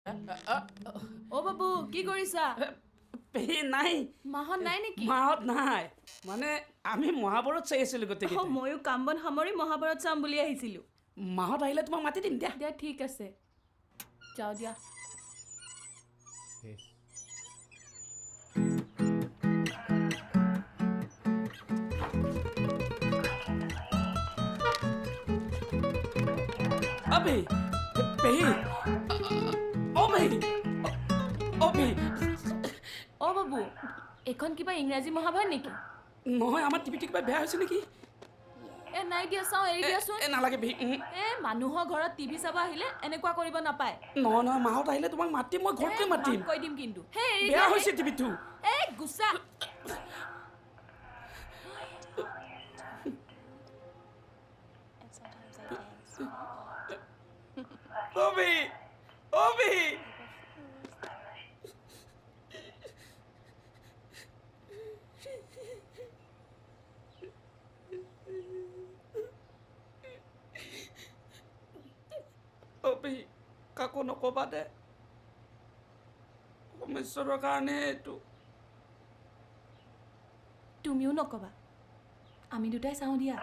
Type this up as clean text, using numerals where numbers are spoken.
ও বাবু কি কৰিছা? পেহী নাই। মাহত নাই নেকি? মাহত নাই মানে আমি মহাভাৰত চাই আছিলোঁ গোটেই। ময়ো কাম বন সামৰি মহাভাৰত চাম বুলি আহিছিলোঁ। মাহত আহিলে তোমাক মাতি দিম দিয়া। দিয়া ঠিক আছে, যাওঁ দিয়া। পেহী পেহী পেহী পেহী অ বাবু, এইখন কিবা ইংৰাজী মহাভাৰত নেকি? নহয়, আমাৰ টিভিটো কিবা বেয়া হৈছে নেকি? নাই দিয়া, চাওঁ, এৰি দিয়াচোন। নালাগে পেহী। মানুহৰ ঘৰত টিভি চাব আহিলে এনেকুৱা কৰিব নাপায়। নহয় মাহত আহিলে তোমাক মাতিম, মই ঘৰতে মাতিম। কৈ দিম কিন্তু। বেয়া হৈছে টিভিটো। গুচা। পেহী কাকো নকবা দে, সমস্যাৰ কাৰণে এইটো। তুমিও নকবা, আমি দুটাই চাওঁ দিয়া।